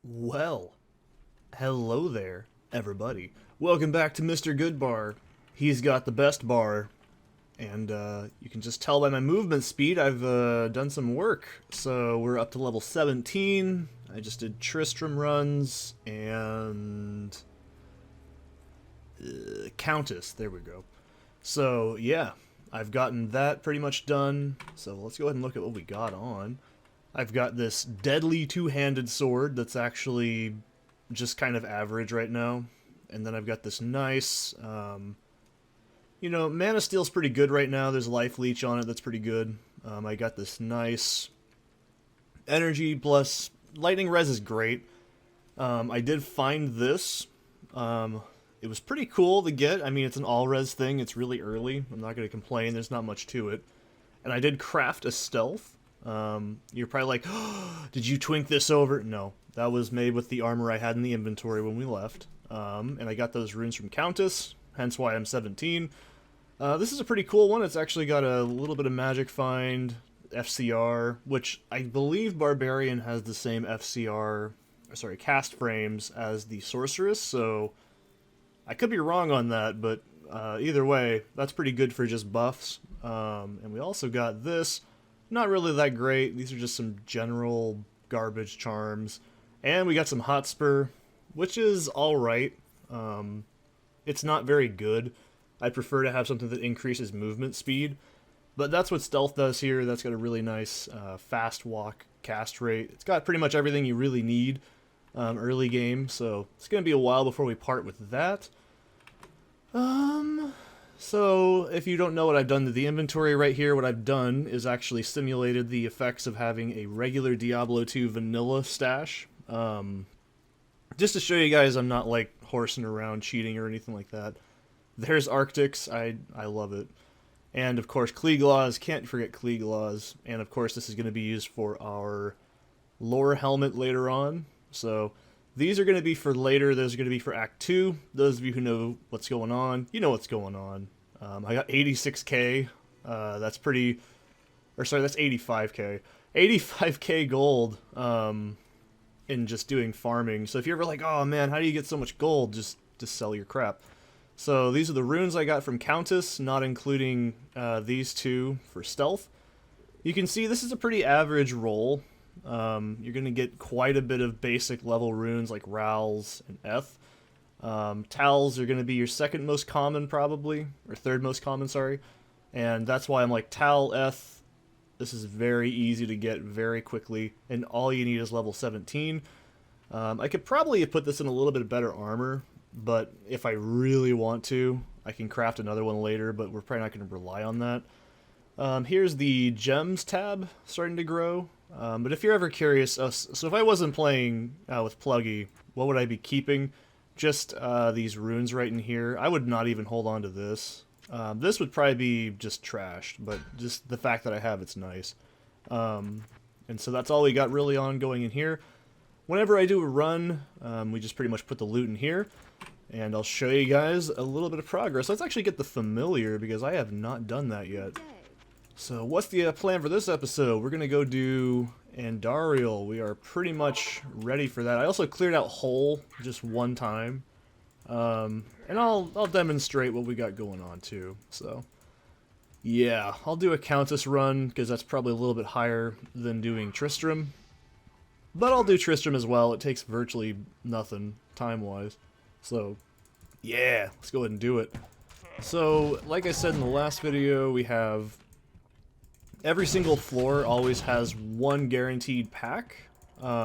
Well, hello there, everybody. Welcome back to Mr. Goodbar. He's got the best bar, and you can just tell by my movement speed I've done some work. So we're up to level 17. I just did Tristram runs and Countess. There we go. So yeah, I've gotten that pretty much done. So let's go ahead and look at what we got on. I've got this deadly two-handed sword that's actually just kind of average right now. And then I've got this nice, Man of Steel's pretty good right now. There's life leech on it that's pretty good. I got this nice energy plus lightning res is great. I did find this. It was pretty cool to get. I mean, it's an all-res thing. It's really early. I'm not going to complain. There's not much to it. And I did craft a stealth. You're probably like, oh, did you twink this over? No, that was made with the armor I had in the inventory when we left. And I got those runes from Countess, hence why I'm 17. This is a pretty cool one. It's actually got a little bit of magic find, FCR, which I believe Barbarian has the same cast frames as the Sorceress, so I could be wrong on that, but either way, that's pretty good for just buffs. And we also got this. Not really that great. These are just some general garbage charms. And we got some Hotspur, which is alright. It's not very good. I prefer to have something that increases movement speed. But that's what Stealth does here. That's got a really nice fast walk cast rate. It's got pretty much everything you really need early game. So it's going to be a while before we part with that. So, if you don't know what I've done to the inventory right here, what I've done is actually simulated the effects of having a regular Diablo 2 vanilla stash. Just to show you guys I'm not, like, horsing around, cheating, or anything like that. There's Arctics. I love it. And, of course, Kleeglaws. Can't forget Kleeglaws. And, of course, this is going to be used for our lore helmet later on. So, these are going to be for later. Those are going to be for Act 2. Those of you who know what's going on, you know what's going on. I got 86k. That's pretty... Or sorry, that's 85k. 85k gold in just doing farming. So if you're ever like, oh man, how do you get so much gold? Just sell your crap. So these are the runes I got from Countess, not including these two for stealth. You can see this is a pretty average roll. You're going to get quite a bit of basic level runes like Rals and Eth. Tals are going to be your second most common probably, or third most common, sorry. And that's why I'm like, Tal, Eth, this is very easy to get very quickly, and all you need is level 17. I could probably put this in a little bit of better armor, but if I really want to, I can craft another one later, but we're probably not going to rely on that. Here's the gems tab starting to grow. But if you're ever curious, so if I wasn't playing with Plugy, what would I be keeping? Just these runes right in here. I would not even hold on to this. This would probably be just trashed, but just the fact that I have it's nice. And so that's all we got really on going in here. Whenever I do a run, we just pretty much put the loot in here. And I'll show you guys a little bit of progress. Let's actually get the familiar, because I have not done that yet. So what's the plan for this episode? We're going to go do Andarial. We are pretty much ready for that. I also cleared out Hole just one time. And I'll demonstrate what we got going on too. So yeah, I'll do a Countess run because that's probably a little bit higher than doing Tristram. But I'll do Tristram as well. It takes virtually nothing time-wise. So yeah, let's go ahead and do it. So like I said in the last video, we have... Every single floor always has one guaranteed pack,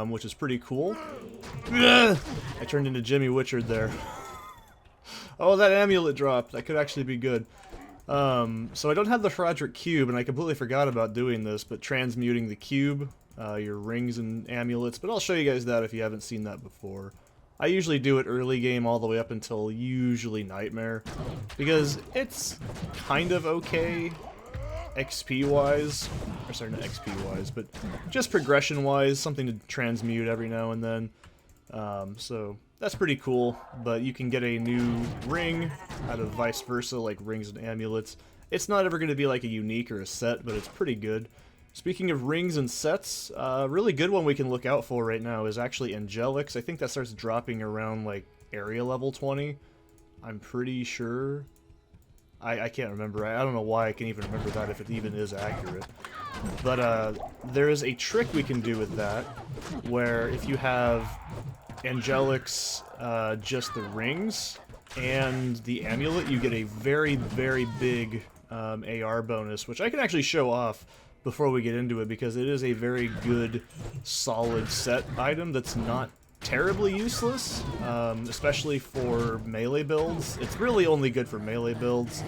which is pretty cool. I turned into Jimmy Witchard there. Oh, that amulet dropped. That could actually be good. So I don't have the Frodrick Cube, and I completely forgot about doing this, but transmuting the cube, your rings and amulets, but I'll show you guys that if you haven't seen that before. I usually do it early game all the way up until usually Nightmare, because it's kind of okay. XP-wise, or sorry, not XP-wise, but just progression-wise, something to transmute every now and then. So that's pretty cool, but you can get a new ring out of vice versa, like rings and amulets. It's not ever going to be like a unique or a set, but it's pretty good. Speaking of rings and sets, a really good one we can look out for right now is actually Angelics. I think that starts dropping around like area level 20. I'm pretty sure. I can't remember. I don't know why I can even remember that if it even is accurate. But there is a trick we can do with that, where if you have Angelics, just the rings, and the amulet, you get a very, very big AR bonus, which I can actually show off before we get into it, because it is a very good, solid set item that's not terribly useless, especially for melee builds. It's really only good for melee builds.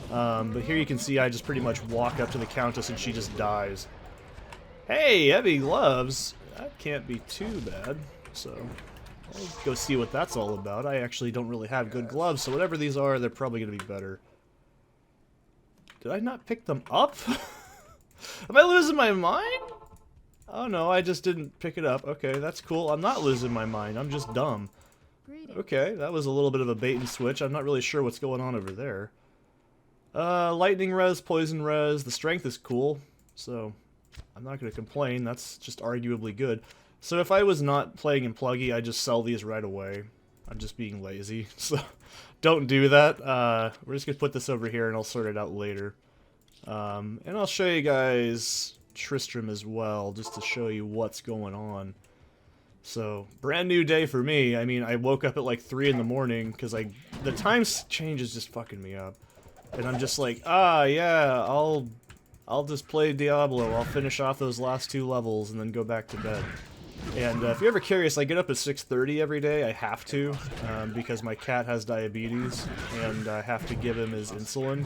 But here you can see I just pretty much walk up to the Countess and she just dies. Hey, heavy gloves! That can't be too bad. So, I'll go see what that's all about. I actually don't really have good gloves, so whatever these are, they're probably going to be better. Did I not pick them up? Am I losing my mind? Oh no, I just didn't pick it up. Okay, that's cool. I'm not losing my mind. I'm just dumb. Okay, that was a little bit of a bait and switch. I'm not really sure what's going on over there. Lightning res, poison res. The strength is cool, so I'm not going to complain. That's just arguably good. So if I was not playing in Plugy, I'd just sell these right away. I'm just being lazy, so don't do that. We're just going to put this over here and I'll sort it out later. And I'll show you guys Tristram as well, just to show you what's going on. So, brand new day for me. I mean, I woke up at like 3 in the morning, because the time change is just fucking me up. And I'm just like, yeah, I'll just play Diablo, I'll finish off those last 2 levels, and then go back to bed. And if you're ever curious, I get up at 6:30 every day. I have to, because my cat has diabetes, and I have to give him his insulin.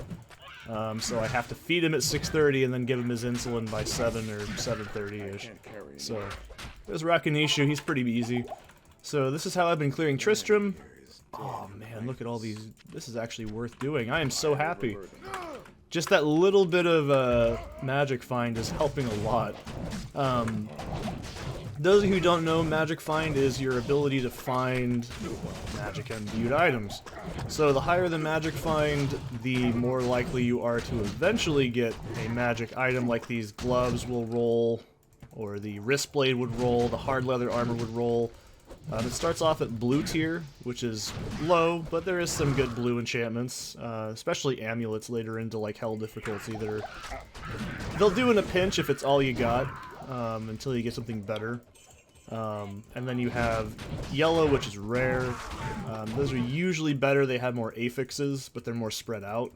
So I have to feed him at 6:30 and then give him his insulin by 7 or 7:30ish. So there's Rakanishu, he's pretty easy. So this is how I've been clearing Tristram. Oh man, look at all these. This is actually worth doing. I am so happy. Just that little bit of magic find is helping a lot. Those of you who don't know, magic find is your ability to find magic imbued items. So the higher the magic find, the more likely you are to eventually get a magic item, like these gloves will roll, or the wrist blade would roll, the hard leather armor would roll. It starts off at blue tier, which is low, but there is some good blue enchantments, especially amulets later into like hell difficulty that they'll do in a pinch if it's all you got. Until you get something better. And then you have yellow, which is rare. Those are usually better. They have more affixes, but they're more spread out.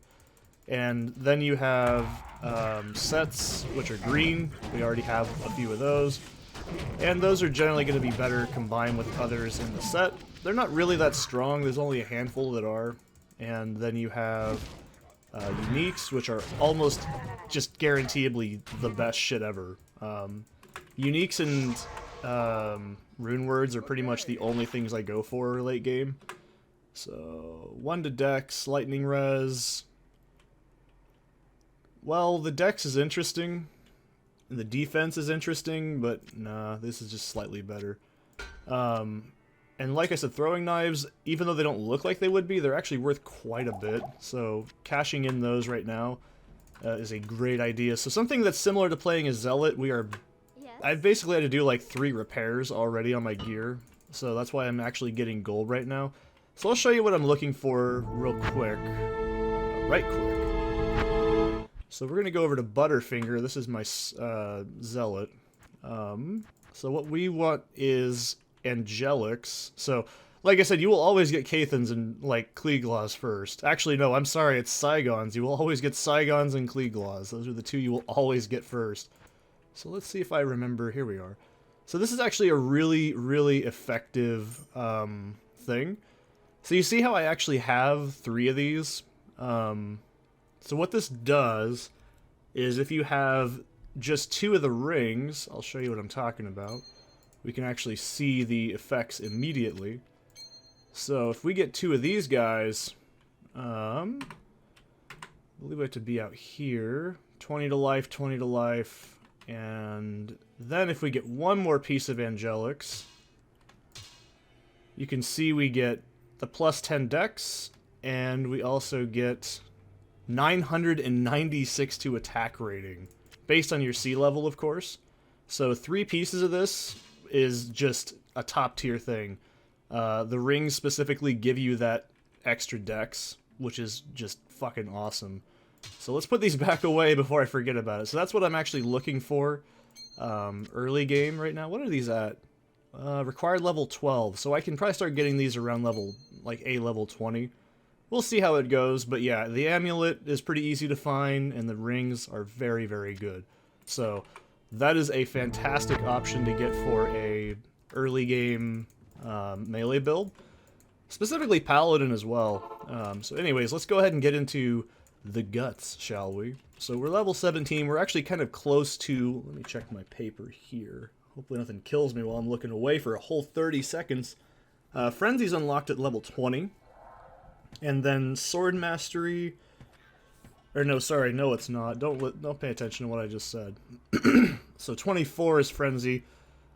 And then you have sets, which are green. We already have a few of those. And those are generally going to be better combined with others in the set. They're not really that strong. There's only a handful that are. And then you have uniques, which are almost just guaranteedly the best shit ever. Uniques and rune words are pretty much the only things I go for late game. So 1 to Dex, lightning res. Well, the Dex is interesting, and the defense is interesting, but nah, this is just slightly better. And like I said, throwing knives, even though they don't look like they would be, they're actually worth quite a bit. So cashing in those right now is a great idea. So something that's similar to playing a Zealot, I've basically had to do like 3 repairs already on my gear. So that's why I'm actually getting gold right now. So I'll show you what I'm looking for real quick. Right quick. So we're going to go over to Butterfinger. This is my Zealot. So what we want is Angelics. So, like I said, you will always get Cathans and, like, Kleeglaws first. Actually, no, I'm sorry, it's Saigons. You will always get Saigons and Kleeglaws. Those are the 2 you will always get first. So let's see if I remember. Here we are. So this is actually a really, really effective thing. So you see how I actually have 3 of these? So what this does is if you have just 2 of the rings, I'll show you what I'm talking about. We can actually see the effects immediately. So if we get 2 of these guys, I believe we have to be out here. 20 to life, 20 to life. And then if we get 1 more piece of Angelics, you can see we get the plus 10 dex, and we also get 996 to attack rating. based on your sea level, of course. So 3 pieces of this is just a top tier thing. The rings specifically give you that extra dex, which is just fucking awesome. So let's put these back away before I forget about it. So that's what I'm actually looking for early game right now. What are these at? Required level 12, so I can probably start getting these around level, like level 20. We'll see how it goes, but yeah, the amulet is pretty easy to find, and the rings are very, very good. So that is a fantastic option to get for a early game melee build. Specifically Paladin as well. So anyways, let's go ahead and get into the guts, shall we? So we're level 17, we're actually kind of close to, let me check my paper here. Hopefully nothing kills me while I'm looking away for a whole 30 seconds. Frenzy's unlocked at level 20. And then Sword Mastery... Or no, sorry, no it's not. Don't pay attention to what I just said. So 24 is Frenzy.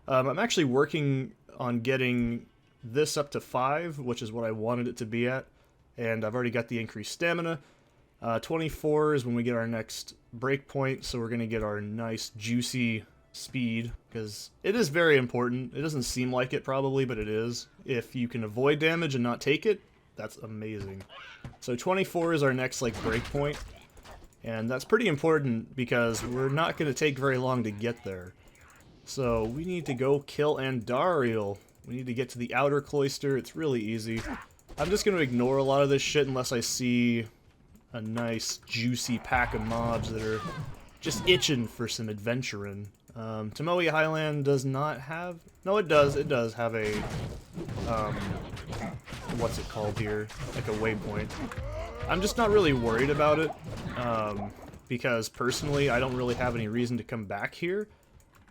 I'm actually working on getting this up to 5, which is what I wanted it to be at. And I've already got the increased stamina. 24 is when we get our next breakpoint, so we're going to get our nice, juicy speed, because it is very important. It doesn't seem like it probably, but it is. If you can avoid damage and not take it, that's amazing. So 24 is our next like breakpoint, and that's pretty important because we're not going to take very long to get there. So we need to go kill Andarial. We need to get to the outer cloister. It's really easy. I'm just going to ignore a lot of this shit unless I see a nice juicy pack of mobs that are just itching for some adventuring. Tomoe Highland does not have... No, it does. It does have a... what's it called here? Like a waypoint. I'm just not really worried about it. Because personally, I don't really have any reason to come back here.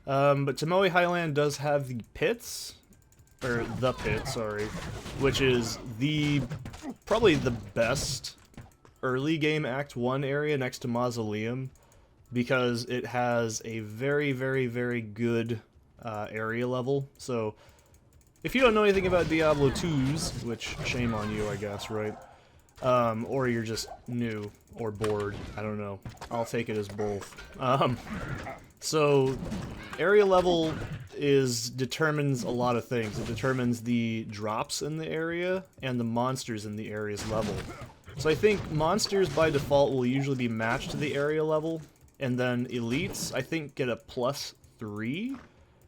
But Tomoe Highland does have the pits. Or the pit, sorry. Which is the... probably the best early game Act 1 area next to Mausoleum. Because it has a very, very, very good area level. So, if you don't know anything about Diablo 2s, which shame on you, I guess, right? Or you're just new or bored, I don't know. I'll take it as both. So, area level determines a lot of things. It determines the drops in the area and the monsters in the area's level. So I think monsters by default will usually be matched to the area level. And then elites, I think, get a +3.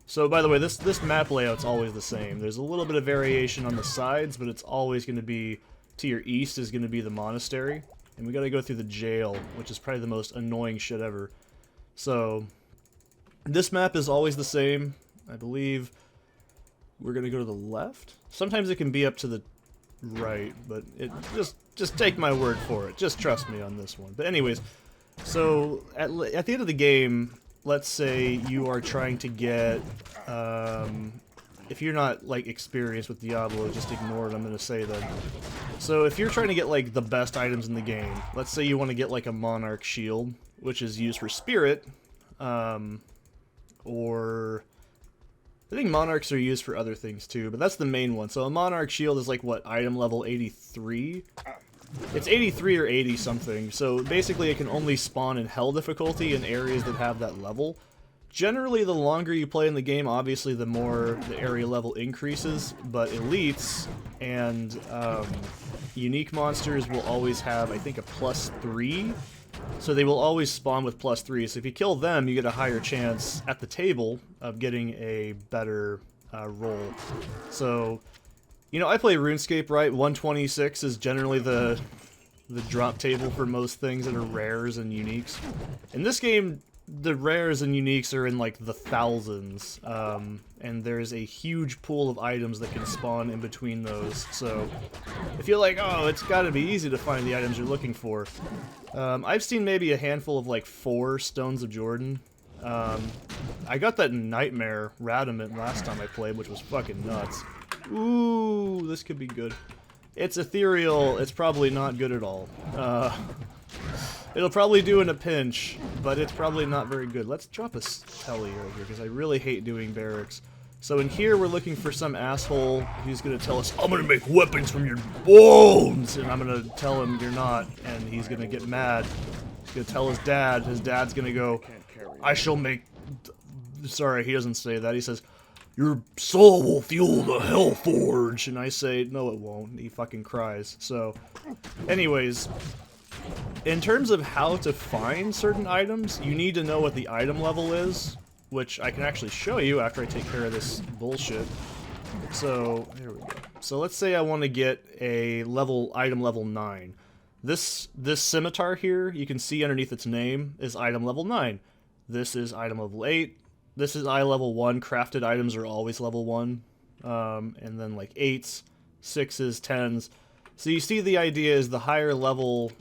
So, by the way, this map layout's always the same. There's a little bit of variation on the sides, but it's always going to be, to your east is going to be the monastery. And we got to go through the jail, which is probably the most annoying shit ever. So, this map is always the same. I believe we're going to go to the left. Sometimes it can be up to the right, but it just take my word for it. Just trust me on this one. But anyways... So, at the end of the game, let's say you are trying to get, if you're not, like, experienced with Diablo, just ignore what I'm going to say then. So, if you're trying to get, like, the best items in the game, let's say you want to get, like, a Monarch Shield, which is used for Spirit, or... I think Monarchs are used for other things, too, but that's the main one. So, a Monarch Shield is, like, what, item level 83? It's 83 or 80 something, so basically it can only spawn in hell difficulty in areas that have that level. Generally, the longer you play in the game, obviously the more the area level increases, but elites and unique monsters will always have, I think, a +3, so they will always spawn with +3, so if you kill them, you get a higher chance at the table of getting a better roll. So... You know, I play RuneScape, right? 126 is generally the drop table for most things that are rares and uniques. In this game, the rares and uniques are in, like, the thousands, and there's a huge pool of items that can spawn in between those, so if you're like, oh, it's gotta be easy to find the items you're looking for. I've seen maybe a handful of, like, 4 Stones of Jordan. I got that Nightmare Radament last time I played, which was fucking nuts. Ooh, this could be good. It's ethereal, it's probably not good at all. It'll probably do in a pinch, but it's probably not very good. Let's drop a telly right here, because I really hate doing barracks. So in here, we're looking for some asshole who's going to tell us, I'm going to make weapons from your bones! And I'm going to tell him you're not, and he's going to get mad. He's going to tell his dad's going to go, I shall make... Sorry, he doesn't say that. He says, your soul will fuel the hell forge. And I say, no it won't. He fucking cries. So, anyways, in terms of how to find certain items, you need to know what the item level is, which I can actually show you after I take care of this bullshit. So, here we go. So let's say I want to get a item level 9. This scimitar here, you can see underneath its name, is item level 9. This is item level 8. This is level 1. Crafted items are always level 1. And then like 8s, 6s, 10s. So you see the idea is the higher level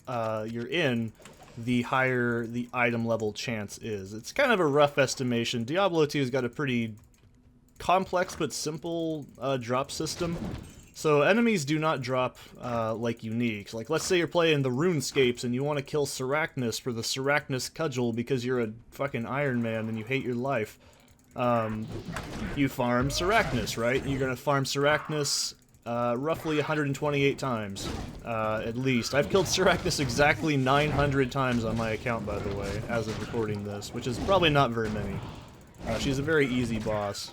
you're in, the higher the item level chance is. It's kind of a rough estimation. Diablo 2's got a pretty complex but simple drop system. So enemies do not drop like uniques. Like let's say you're playing the RuneScapes and you want to kill Sarachnis for the Sarachnis cudgel because you're a fucking Iron Man and you hate your life. You farm Sarachnis, right? You're gonna farm Sarachnis roughly 128 times, at least. I've killed Sarachnis exactly 900 times on my account, by the way, as of recording this, which is probably not very many. She's a very easy boss.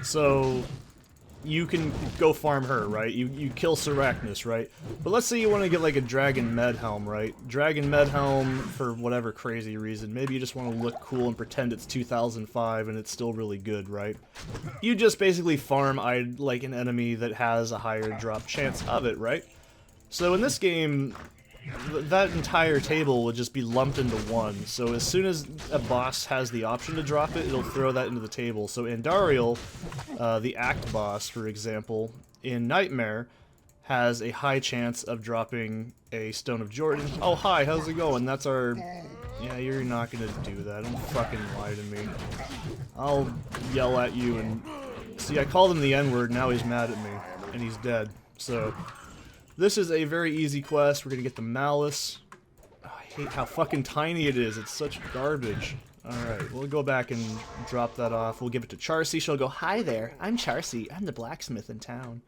So you can go farm her, right? You kill Sarachnis, right? But let's say you want to get like a Dragon Medhelm, right? Dragon Medhelm for whatever crazy reason. Maybe you just want to look cool and pretend it's 2005 and it's still really good, right? You just basically farm like an enemy that has a higher drop chance of it, right? So in this game, that entire table would just be lumped into one. So as soon as a boss has the option to drop it, it'll throw that into the table. So Andarial, the Act boss, for example, in Nightmare, has a high chance of dropping a Stone of Jordan. Oh, hi, how's it going? That's our... Yeah, you're not gonna do that. Don't fucking lie to me. I'll yell at you and... See, I called him the N-word, now he's mad at me. And he's dead. So... This is a very easy quest. We're gonna get the Malice. Oh, I hate how fucking tiny it is. It's such garbage. Alright, we'll go back and drop that off. We'll give it to Charcy. She'll go, hi there, I'm Charcy. I'm the blacksmith in town.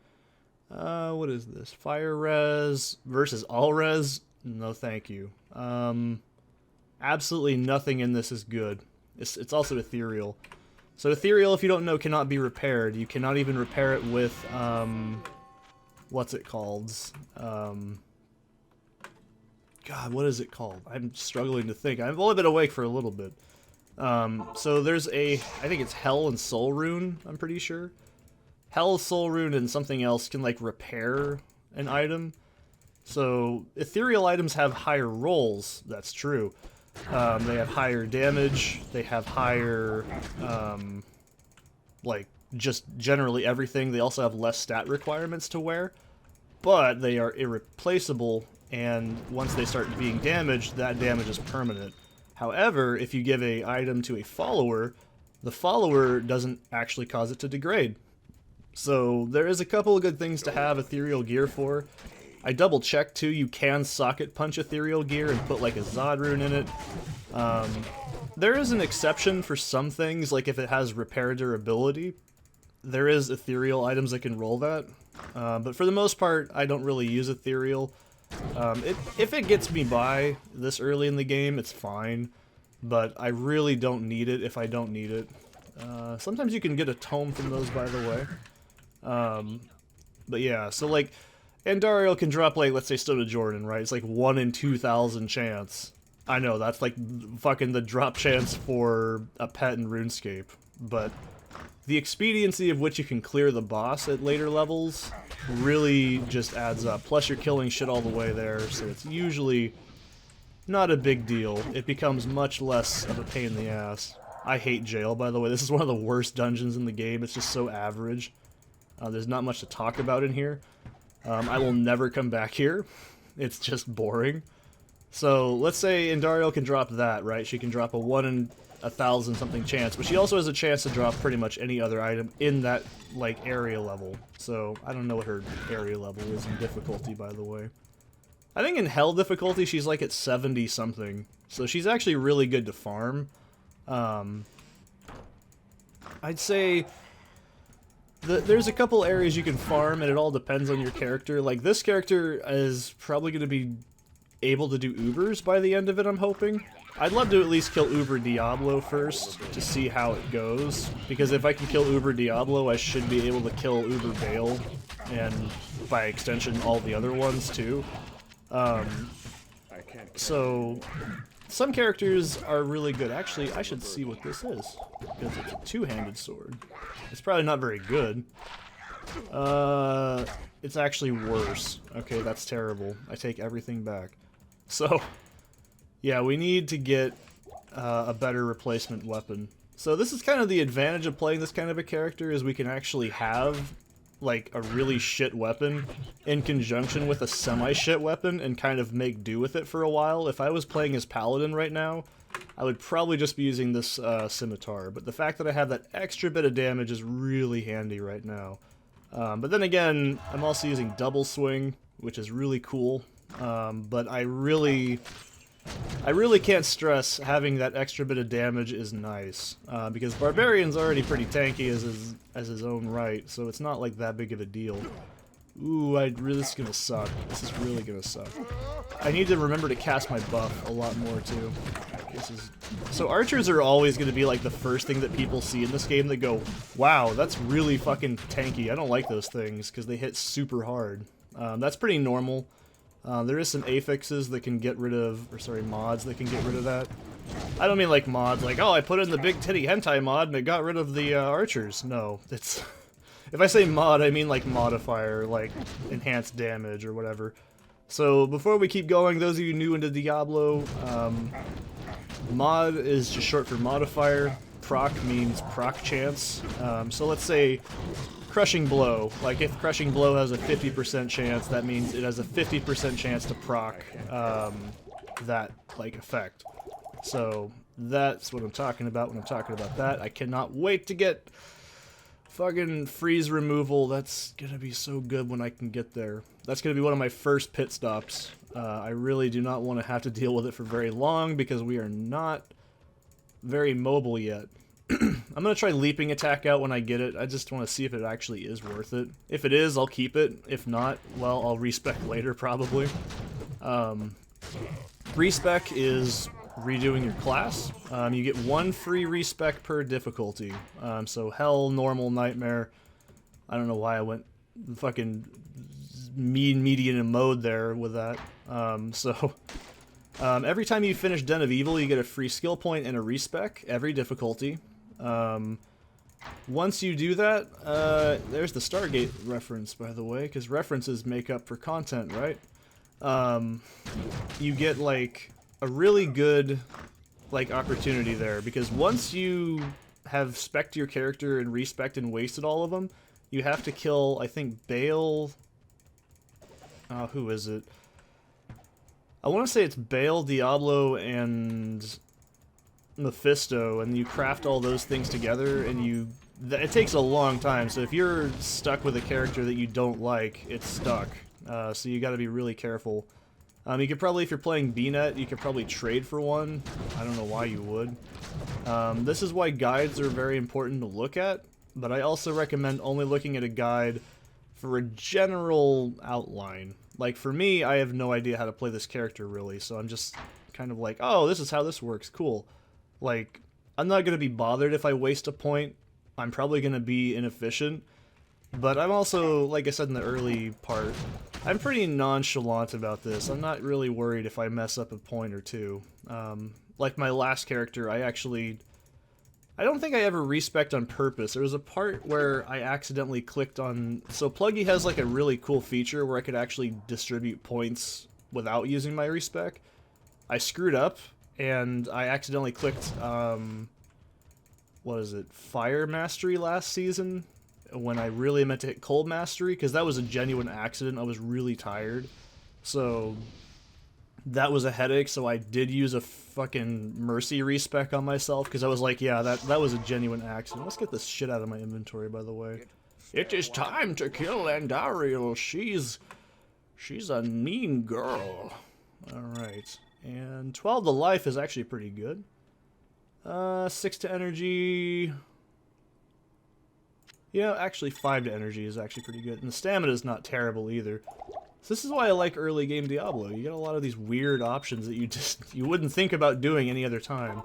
What is this? Fire res versus all res? No thank you. Absolutely nothing in this is good. It's also ethereal. So ethereal, if you don't know, cannot be repaired. You cannot even repair it with, what's it called? God, what is it called? I'm struggling to think. I've only been awake for a little bit. So there's I think it's Hell and Soul Rune, I'm pretty sure. Hell, Soul Rune, and something else can, like, repair an item. So ethereal items have higher rolls, that's true. They have higher damage, they have higher, like, just generally everything. They also have less stat requirements to wear, but they are irreplaceable, and once they start being damaged, that damage is permanent. However, if you give an item to a follower, the follower doesn't actually cause it to degrade. So there is a couple of good things to have ethereal gear for. I double checked too, you can socket punch ethereal gear and put like a Zod rune in it. There is an exception for some things, like if it has repair durability. There is ethereal items that can roll that, but for the most part, I don't really use ethereal. If it gets me by this early in the game, it's fine, but I really don't need it if I don't need it. Sometimes you can get a tome from those, by the way. But yeah, so like, Andarial can drop, like, let's say Stone of Jordan, right? It's like 1 in 2,000 chance. I know, that's like fucking the drop chance for a pet in RuneScape, but the expediency of which you can clear the boss at later levels really just adds up. Plus you're killing shit all the way there, so it's usually not a big deal. It becomes much less of a pain in the ass. I hate jail, by the way. This is one of the worst dungeons in the game. It's just so average. There's not much to talk about in here. I will never come back here. It's just boring. So let's say Andarial can drop that, right? She can drop a 1 in 1,000 something chance, but she also has a chance to drop pretty much any other item in that, like, area level. So I don't know what her area level is in difficulty, by the way. I think in Hell difficulty she's like at 70 something. So she's actually really good to farm. I'd say there's a couple areas you can farm, and it all depends on your character. Like, this character is probably going to be able to do Ubers by the end of it, I'm hoping. I'd love to at least kill Uber Diablo first to see how it goes, because if I can kill Uber Diablo, I should be able to kill Uber Bale, and by extension all the other ones too. So some characters are really good. Actually, I should see what this is, because it's a two-handed sword. It's probably not very good. It's actually worse. Okay, that's terrible. I take everything back. So, yeah, we need to get a better replacement weapon. So this is kind of the advantage of playing this kind of a character, is we can actually have like a really shit weapon in conjunction with a semi-shit weapon and kind of make do with it for a while. If I was playing as Paladin right now, I would probably just be using this scimitar, but the fact that I have that extra bit of damage is really handy right now. But then again, I'm also using double swing, which is really cool, but I really can't stress having that extra bit of damage is nice, because Barbarian's already pretty tanky as his own right, so it's not like that big of a deal. Ooh, this is gonna suck. This is really gonna suck. I need to remember to cast my buff a lot more too. So archers are always gonna be like the first thing that people see in this game that go, wow, that's really fucking tanky. I don't like those things because they hit super hard. That's pretty normal. There is some affixes that can get rid of, or sorry, mods that can get rid of that. I don't mean like mods, like, oh, I put in the big titty hentai mod and it got rid of the archers. No, it's... If I say mod, I mean like modifier, like enhanced damage or whatever. So before we keep going, those of you new into Diablo, mod is just short for modifier. Proc means proc chance. So let's say Crushing Blow. Like if Crushing Blow has a 50% chance, that means it has a 50% chance to proc that like effect. So that's what I'm talking about when I'm talking about that. I cannot wait to get fucking freeze removal. That's gonna be so good when I can get there. That's gonna be one of my first pit stops. I really do not want to have to deal with it for very long because we are not very mobile yet. I'm gonna try leaping attack out when I get it. I just want to see if it actually is worth it. If it is, I'll keep it. If not, well, I'll respec later probably. Respec is redoing your class. You get one free respec per difficulty. So Hell, Normal, Nightmare. I don't know why I went fucking median mode there with that. Every time you finish Den of Evil, you get a free skill point and a respec, every difficulty. Once you do that, there's the Stargate reference, by the way, because references make up for content, right? You get, like, a really good, like, opportunity there, because once you have spec'd your character and respec'd and wasted all of them, you have to kill, I think, Bale... who is it? I want to say it's Bale, Diablo, and Mephisto, and you craft all those things together, and it takes a long time, so if you're stuck with a character that you don't like, it's stuck. So you gotta be really careful. You could probably, if you're playing Bnet, you could probably trade for one. I don't know why you would. This is why guides are very important to look at, but I also recommend only looking at a guide for a general outline. Like, for me, I have no idea how to play this character, really, so I'm just kind of like, oh, this is how this works, cool. Like, I'm not going to be bothered if I waste a point. I'm probably going to be inefficient. But I'm also, like I said in the early part, I'm pretty nonchalant about this. I'm not really worried if I mess up a point or two. Like my last character, I don't think I ever respec'd on purpose. There was a part where I accidentally clicked on... So Plugy has like a really cool feature where I could actually distribute points without using my respec. I screwed up, and I accidentally clicked, what is it, Fire Mastery last season, when I really meant to hit Cold Mastery, because that was a genuine accident. I was really tired, so that was a headache, so I did use a fucking Mercy respec on myself, because I was like, yeah, that was a genuine accident. Let's get this shit out of my inventory, by the way. It is time to kill Andarial. She's a mean girl. Alright. And 12 to life is actually pretty good. 6 to energy. Yeah, actually 5 to energy is actually pretty good. And the stamina is not terrible either. So this is why I like early game Diablo. You get a lot of these weird options that you wouldn't think about doing any other time.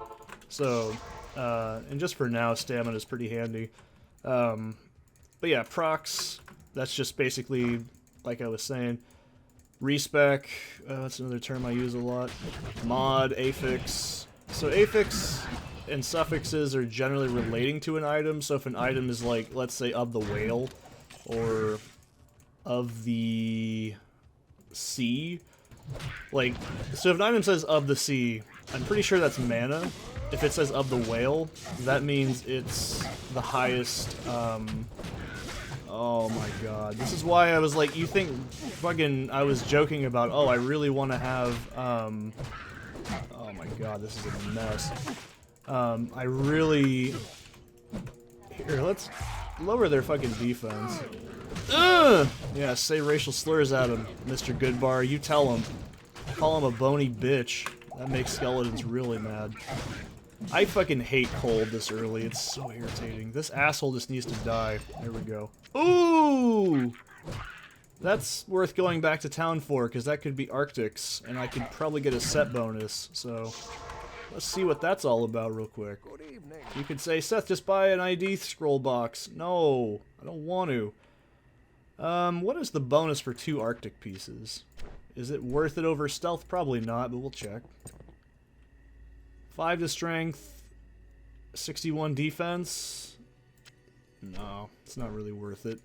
So, and just for now, stamina is pretty handy. But yeah, procs, that's just basically, like I was saying, respec, that's another term I use a lot, mod, affix. So affix and suffixes are generally relating to an item, so if an item is like, let's say, of the whale, or of the sea, like, so if an item says of the sea, I'm pretty sure that's mana. If it says of the whale, that means it's the highest, oh my god. This is why I was like, you think fucking, I was joking about, oh, I really want to have, oh my god, this is a mess. I really, here, let's lower their fucking defense. Ugh! Yeah, say racial slurs at him, Mr. Goodbar, you tell him. Call him a bony bitch. That makes skeletons really mad. I fucking hate cold this early, it's so irritating. This asshole just needs to die. There we go. Ooh! That's worth going back to town for, because that could be Arctics, and I could probably get a set bonus, so let's see what that's all about real quick. You could say, Seth, just buy an ID scroll box. No, I don't want to. What is the bonus for 2 Arctic pieces? Is it worth it over stealth? Probably not, but we'll check. 5 to strength, 61 defense. No, it's not really worth it.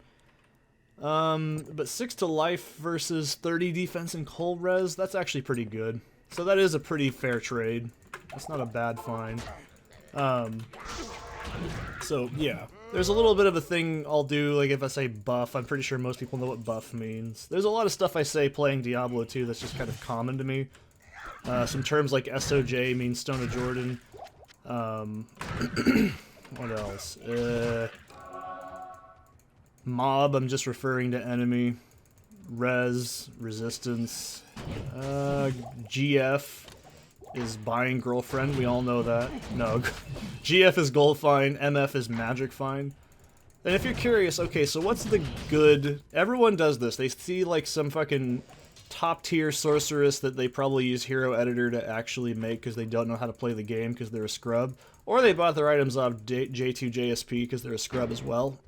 But 6 to life versus 30 defense and cold res, that's actually pretty good. So that is a pretty fair trade. That's not a bad find. So yeah, there's a little bit of a thing I'll do, like if I say buff, I'm pretty sure most people know what buff means. There's a lot of stuff I say playing Diablo 2 that's just kind of common to me. Some terms like SOJ means Stone of Jordan. What else? Mob, I'm just referring to enemy. Res, resistance. GF is buying girlfriend, we all know that. No, GF is gold fine, MF is magic fine. And if you're curious, okay, so what's the good... Everyone does this, they see like some fucking top tier sorceress that they probably use Hero Editor to actually make because they don't know how to play the game because they're a scrub. Or they bought their items off J2JSP because they're a scrub as well.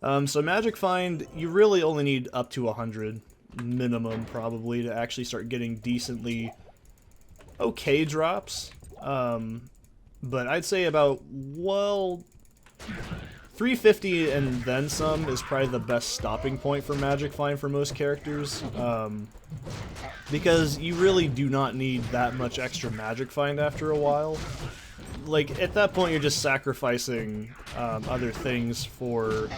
So Magic Find, you really only need up to 100 minimum probably to actually start getting decently okay drops. But I'd say about, well, 350 and then some is probably the best stopping point for Magic Find for most characters. Because you really do not need that much extra Magic Find after a while. Like, at that point you're just sacrificing other things for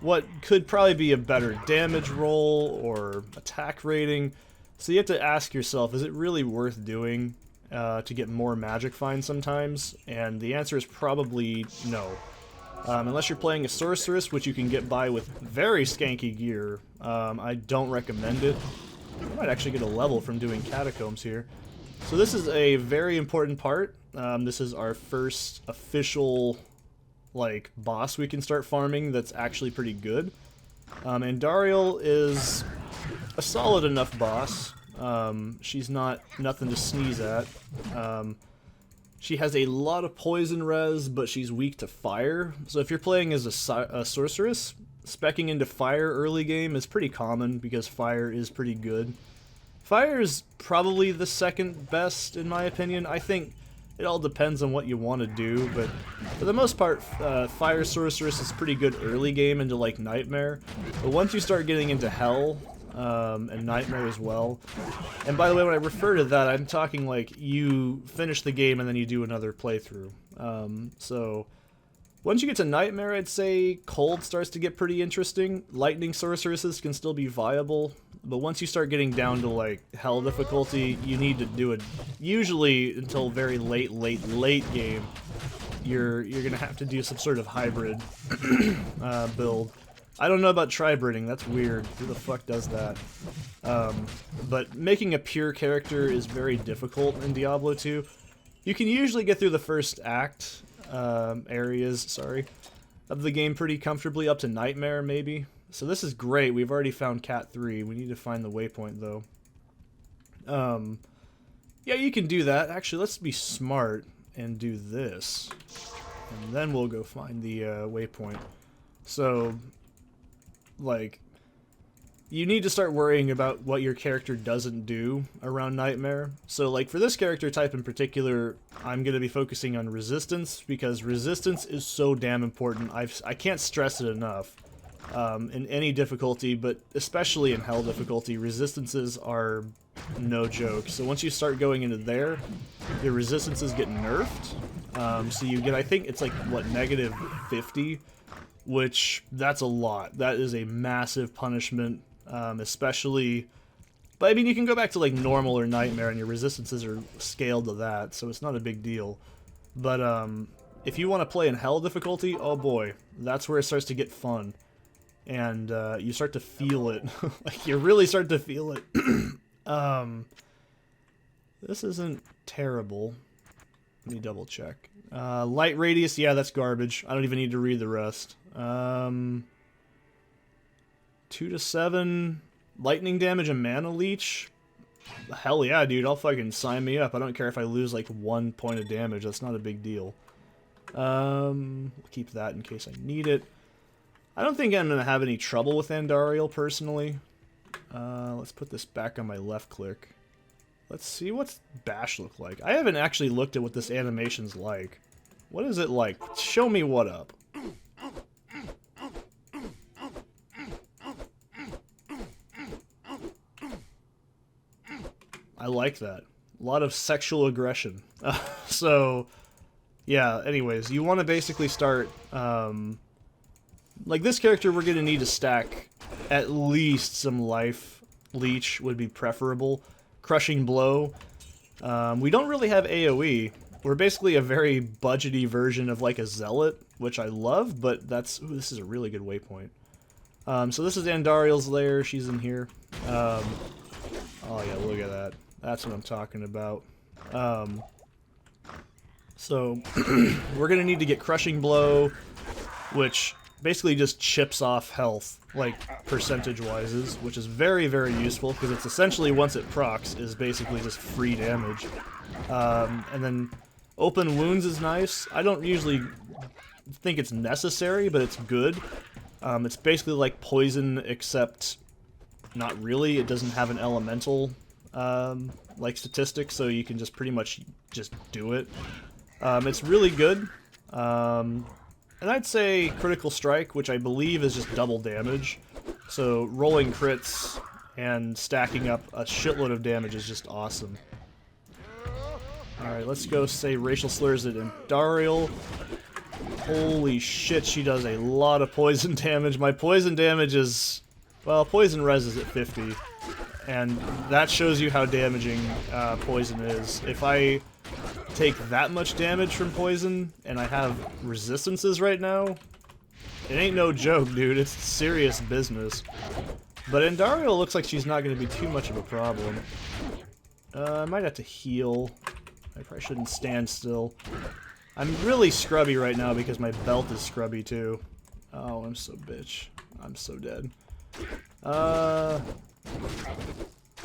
what could probably be a better damage roll or attack rating. So you have to ask yourself, is it really worth doing to get more Magic Find sometimes? And the answer is probably no. Unless you're playing a Sorceress, which you can get by with very skanky gear, I don't recommend it. I might actually get a level from doing Catacombs here. So this is a very important part. This is our first official, like, boss we can start farming that's actually pretty good. Andarial is a solid enough boss. She's not nothing to sneeze at. She has a lot of poison res, but she's weak to fire. So if you're playing as a sorceress, speccing into fire early game is pretty common because fire is pretty good. Fire is probably the second best in my opinion. I think it all depends on what you want to do, but for the most part, Fire Sorceress is pretty good early game into like Nightmare. But once you start getting into Hell, and Nightmare as well. And by the way, when I refer to that, I'm talking like you finish the game and then you do another playthrough. So once you get to Nightmare, I'd say Cold starts to get pretty interesting. Lightning Sorceresses can still be viable, but once you start getting down to like Hell difficulty, you need to do it usually until very late game. You're gonna have to do some sort of hybrid build. I don't know about tri-breeding, that's weird. Who the fuck does that? But making a pure character is very difficult in Diablo 2. You can usually get through the first act, areas, sorry, of the game pretty comfortably, up to Nightmare, maybe. So this is great. We've already found Cat 3. We need to find the waypoint, though. Yeah, you can do that. Actually, let's be smart and do this. And then we'll go find the waypoint. So, like, you need to start worrying about what your character doesn't do around Nightmare. So, like, for this character type in particular, I'm going to be focusing on resistance, because resistance is so damn important. I can't stress it enough. In any difficulty, but especially in Hell difficulty, resistances are no joke. So once you start going into there, your resistances get nerfed. So you get, I think it's like, what, negative 50? Which, that's a lot. That is a massive punishment, especially... But I mean, you can go back to like normal or Nightmare and your resistances are scaled to that, so it's not a big deal. But if you want to play in Hell difficulty, oh boy, that's where it starts to get fun. And you start to feel it. Like, you really start to feel it. This isn't terrible. Let me double check. Light radius, yeah, that's garbage. I don't even need to read the rest. 2 to 7. Lightning damage and mana leech? Hell yeah, dude, I'll fucking sign me up. I don't care if I lose like 1 point of damage. That's not a big deal. We'll keep that in case I need it. I don't think I'm going to have any trouble with Andarial, personally. Let's put this back on my left click. Let's see what's Bash look like. I haven't actually looked at what this animation's like. What is it like? Show me what up. I like that. A lot of sexual aggression. So, yeah, anyways, you want to basically start... like, this character, we're going to need to stack at least some life. Leech would be preferable. Crushing Blow. We don't really have AoE. We're basically a very budgety version of, like, a Zealot, which I love, but that's... Ooh, this is a really good waypoint. So this is Andarial's lair. She's in here. Oh, yeah, look at that. That's what I'm talking about. So, we're going to need to get Crushing Blow, which... basically just chips off health, like, percentage-wise, which is very, very useful, because it's essentially, once it procs, is basically just free damage. And then Open Wounds is nice. I don't usually think it's necessary, but it's good. It's basically like Poison, except not really. It doesn't have an elemental, like, statistic, so you can just pretty much just do it. It's really good. And I'd say Critical Strike, which I believe is just double damage. So rolling crits and stacking up a shitload of damage is just awesome. Alright, let's go say racial slurs at Andarial. Holy shit, she does a lot of poison damage. My poison damage is... well, poison res is at 50. And that shows you how damaging poison is. If I... take that much damage from poison, and I have resistances right now, it ain't no joke, dude. It's serious business. But Andarial looks like she's not going to be too much of a problem. I might have to heal. I probably shouldn't stand still. I'm really scrubby right now because my belt is scrubby too. Oh, I'm so bitch. I'm so dead.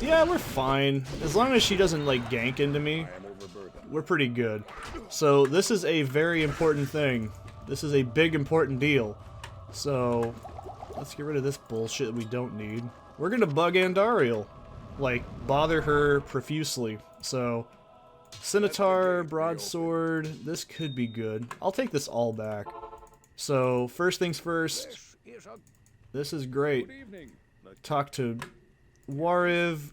Yeah, we're fine. As long as she doesn't, like, gank into me, we're pretty good. So, this is a very important thing. This is a big, important deal. So, let's get rid of this bullshit we don't need. We're gonna bug Andarial. Like, bother her profusely. So, Scimitar, Broadsword, this could be good. I'll take this all back. So, first things first, this is great. Talk to Wariv,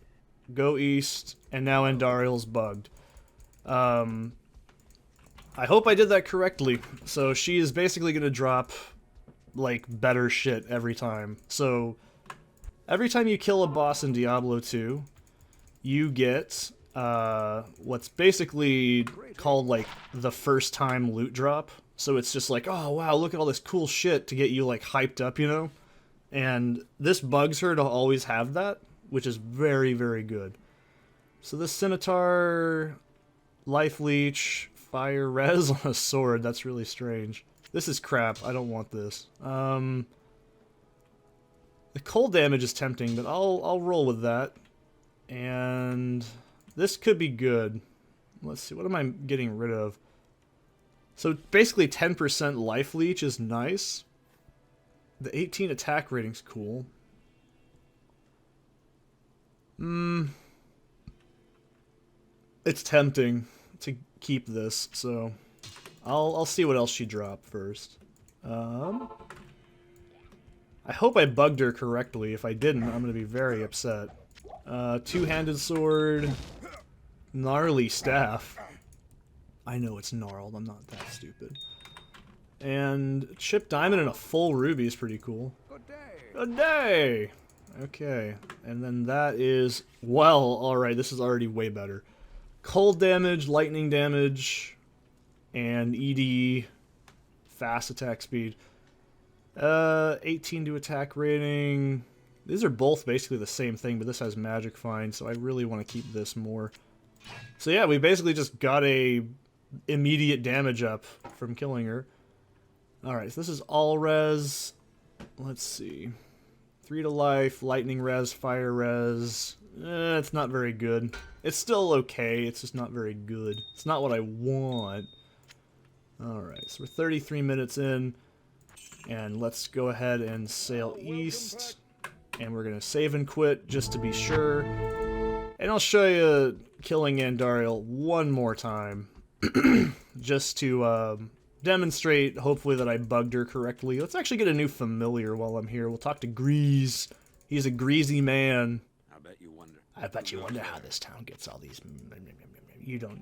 go east, and now Andarial's bugged. I hope I did that correctly. So she is basically going to drop, like, better shit every time. So, every time you kill a boss in Diablo 2, you get, what's basically called, like, the first time loot drop. So it's just like, oh wow, look at all this cool shit to get you, like, hyped up, you know? And this bugs her to always have that, which is very, very good. So this Scimitar, Life Leech, Fire Res on a sword, that's really strange. This is crap, I don't want this. cold damage is tempting, but I'll roll with that. And this could be good. Let's see, what am I getting rid of? So basically 10% life leech is nice. The 18 attack rating's cool. It's tempting to keep this, so I'll see what else she dropped first. I hope I bugged her correctly. If I didn't, I'm gonna be very upset. Two-handed sword, gnarly staff. I know it's gnarled, I'm not that stupid. And chipped diamond and a full ruby is pretty cool. Good day! Good day! Okay, and then that is, well, alright, this is already way better. Cold damage, lightning damage, and ED, fast attack speed. 18 to attack rating. These are both basically the same thing, but this has magic find, so I really want to keep this more. So yeah, we basically just got a immediate damage up from killing her. Alright, so this is all res. Let's see. 3 to life, lightning res, fire res. It's not very good. It's still okay, it's just not very good. It's not what I want. Alright, so we're 33 minutes in. And let's go ahead and sail east. And we're going to save and quit just to be sure. And I'll show you killing Andarial one more time. Just to demonstrate, hopefully, that I bugged her correctly. Let's actually get a new familiar while I'm here. We'll talk to Greez. He's a greasy man. I bet you wonder how this town gets all these... You don't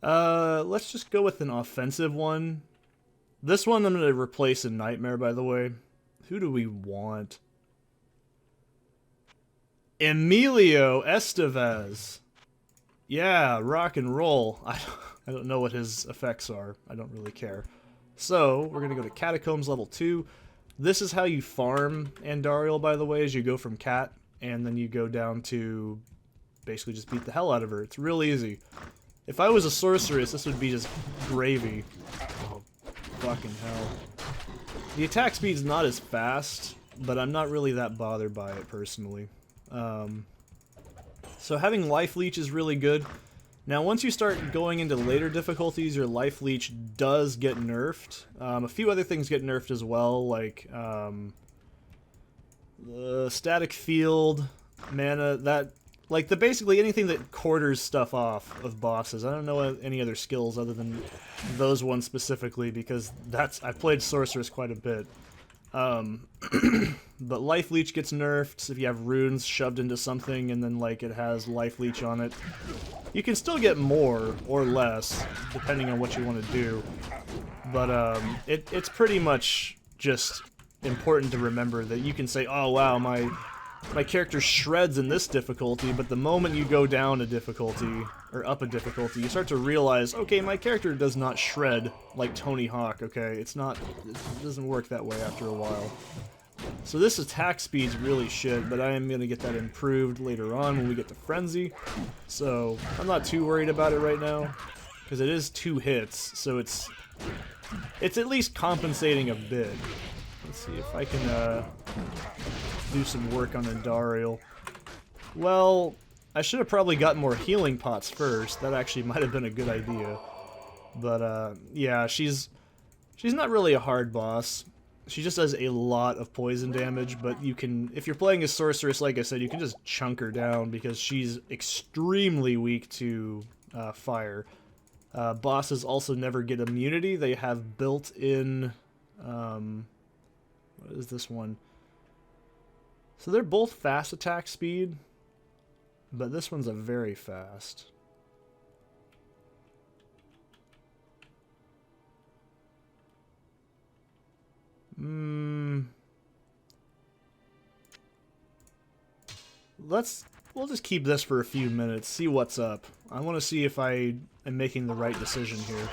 know. Let's just go with an offensive one. This one I'm going to replace in Nightmare, by the way. Who do we want? Emilio Estevez. Yeah, rock and roll. I don't know what his effects are. I don't really care. So, we're going to go to Catacombs level 2. This is how you farm Andarial, by the way, as you go from Cat, and then you go down to basically just beat the hell out of her. It's real easy. If I was a sorceress, this would be just gravy. Oh, fucking hell. The attack speed's not as fast, but I'm not really that bothered by it personally. So having life leech is really good. Now once you start going into later difficulties, your life leech does get nerfed. A few other things get nerfed as well, like the static field, mana, basically anything that quarters stuff off of bosses. I don't know any other skills other than those ones specifically, because I've played Sorceress quite a bit. But Life Leech gets nerfed, so if you have runes shoved into something and then it has Life Leech on it. You can still get more or less, depending on what you want to do. But it's pretty much just important to remember that you can say, oh wow, my character shreds in this difficulty, but the moment you go down a difficulty, or up a difficulty, you start to realize, okay, my character does not shred like Tony Hawk, okay? It doesn't work that way after a while. So this attack speed's really shit, but I am going to get that improved later on when we get to Frenzy. So I'm not too worried about it right now, because it is 2 hits, so it's at least compensating a bit. Let's see if I can do some work on Andarial. Well, I should have probably gotten more healing pots first. That actually might have been a good idea. But yeah, she's not really a hard boss. She just does a lot of poison damage, but you can, if you're playing as Sorceress, like I said, you can just chunk her down because she's extremely weak to fire. Bosses also never get immunity. They have built-in, what is this one? So they're both fast attack speed, but this one's a very fast. We'll just keep this for a few minutes, see what's up. I want to see if I am making the right decision here.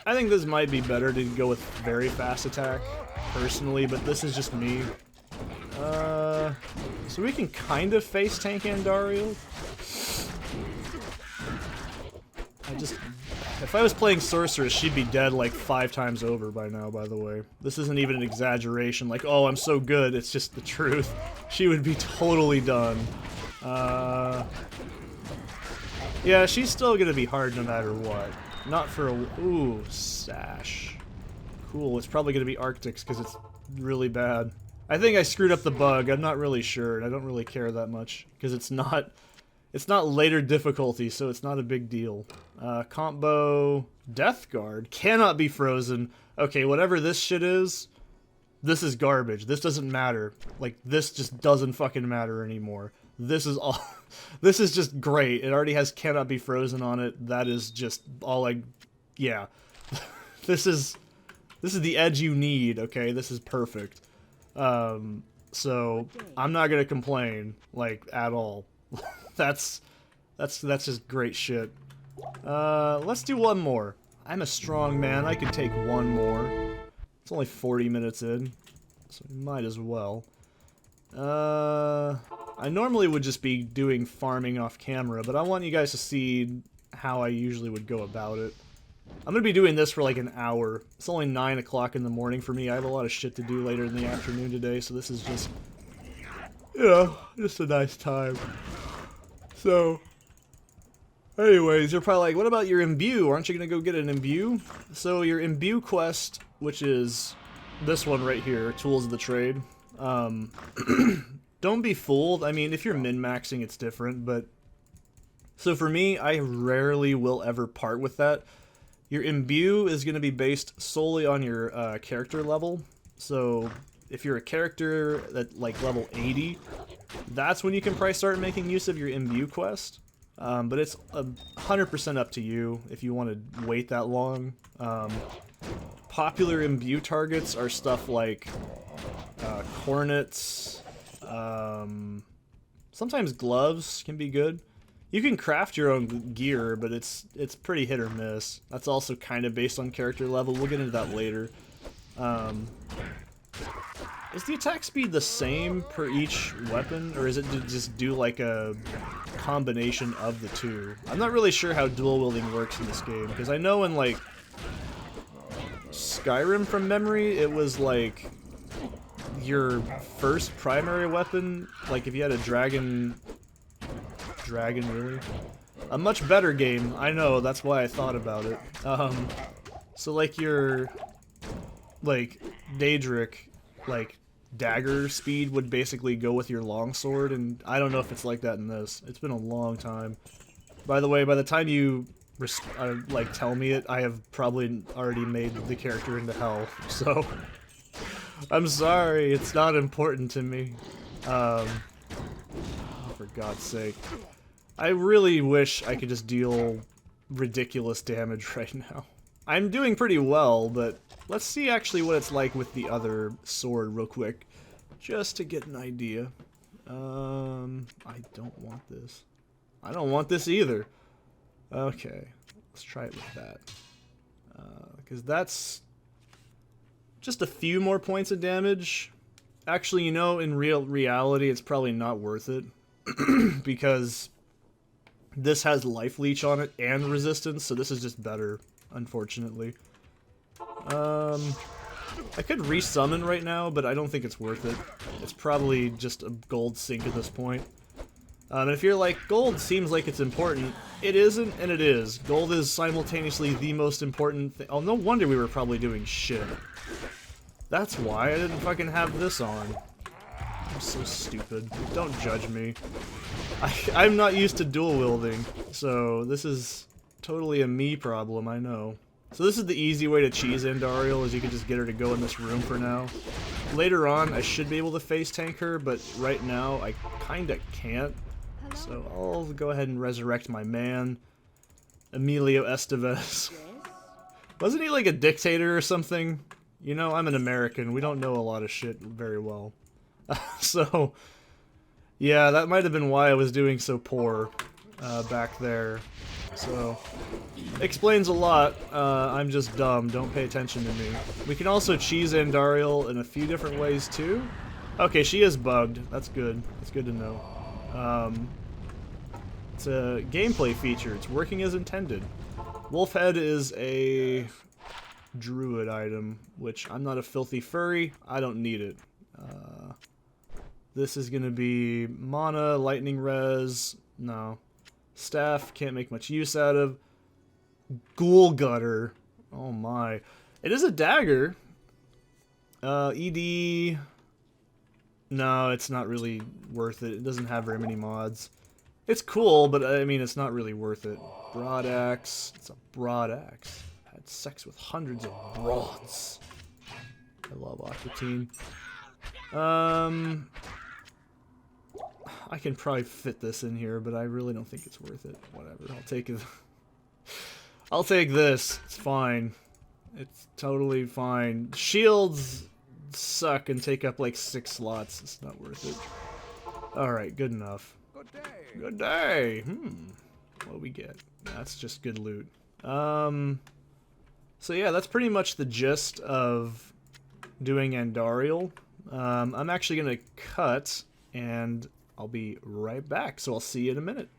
I think this might be better to go with very fast attack, personally, but this is just me. So we can kind of face tank Andarial. I If I was playing Sorceress, she'd be dead like 5 times over by now, by the way. This isn't even an exaggeration, like, oh, I'm so good, it's just the truth. She would be totally done. Yeah, she's still gonna be hard no matter what. Not for a... Ooh, Sash. Cool, it's probably gonna be Arctics because it's really bad. I think I screwed up the bug, I'm not really sure, and I don't really care that much, because it's not later difficulty, so it's not a big deal. Combo... Death Guard cannot be frozen. Okay, whatever this shit is, this is garbage. This doesn't matter. Like, this just doesn't fucking matter anymore. This is all... This is just great. It already has cannot be frozen on it. That is just all I... Yeah. This is the edge you need, okay? This is perfect. So, I'm not gonna complain, like, at all. That's just great shit. Let's do one more. I'm a strong man, I can take one more. It's only 40 minutes in, so we might as well. I normally would just be doing farming off camera, but I want you guys to see how I usually would go about it. I'm gonna be doing this for like an hour. It's only 9 o'clock in the morning for me. I have a lot of shit to do later in the afternoon today, so this is just, you know, just a nice time. So, anyways, you're probably like, what about your imbue? Aren't you gonna go get an imbue? So your imbue quest, which is this one right here, Tools of the Trade, don't be fooled. I mean, if you're min-maxing, it's different, but... So for me, I rarely will ever part with that. Your imbue is going to be based solely on your character level. So if you're a character at like level 80, that's when you can probably start making use of your imbue quest. But it's 100% up to you if you want to wait that long. Popular imbue targets are stuff like cornets. Sometimes gloves can be good. You can craft your own gear, but it's pretty hit or miss. That's also kind of based on character level. We'll get into that later. Is the attack speed the same per each weapon, or is it to just do like a combination of the two? I'm not really sure how dual wielding works in this game, because I know in like Skyrim from memory, it was like your first primary weapon, like if you had a dragon really? A much better game, I know, that's why I thought about it. So like your, like, Daedric, like, dagger speed would basically go with your longsword, and I don't know if it's like that in this. It's been a long time. By the way, by the time you, like, tell me it, I have probably already made the character into hell, so... I'm sorry, it's not important to me. Oh, for God's sake. I really wish I could just deal ridiculous damage right now. I'm doing pretty well, but let's see actually what it's like with the other sword real quick, just to get an idea. I don't want this. I don't want this either. Okay, let's try it with that. Because that's just a few more points of damage. Actually, you know, in reality, it's probably not worth it. Because this has life leech on it and resistance, so this is just better, unfortunately. I could resummon right now, but I don't think it's worth it. It's probably just a gold sink at this point. And if you're like, gold seems like it's important, it isn't, and it is. Gold is simultaneously the most important thing. Oh, no wonder we were probably doing shit. That's why I didn't fucking have this on. I'm so stupid. Don't judge me. I'm not used to dual wielding, so this is totally a me problem, I know. So this is the easy way to cheese Andarial, is you can just get her to go in this room for now. Later on, I should be able to face tank her, but right now, I kinda can't. So I'll go ahead and resurrect my man, Emilio Estevez. Wasn't he like a dictator or something? You know, I'm an American, we don't know a lot of shit very well. So, yeah, that might have been why I was doing so poor back there. So, explains a lot. I'm just dumb, don't pay attention to me. We can also cheese Andarial in a few different ways too. Okay, she is bugged, that's good. That's good to know. It's a gameplay feature, it's working as intended. Wolf head is a druid item, which I'm not a filthy furry. I don't need it. This is going to be mana, lightning res. No. Staff, can't make much use out of. Ghoul gutter. Oh my. It is a dagger. ED. No, it's not really worth it. It doesn't have very many mods. It's cool, but I mean, it's not really worth it. Broad axe. It's a broad axe. Had sex with hundreds of broads. I love Aqua Teen. I can probably fit this in here, but I really don't think it's worth it. Whatever. I'll take it. I'll take this. It's fine. It's totally fine. Shields suck and take up like 6 slots. It's not worth it. Alright, good enough. Good day. Good day. What do we get? That's just good loot. So yeah, that's pretty much the gist of doing Andarial. I'm actually gonna cut, and I'll be right back, so I'll see you in a minute.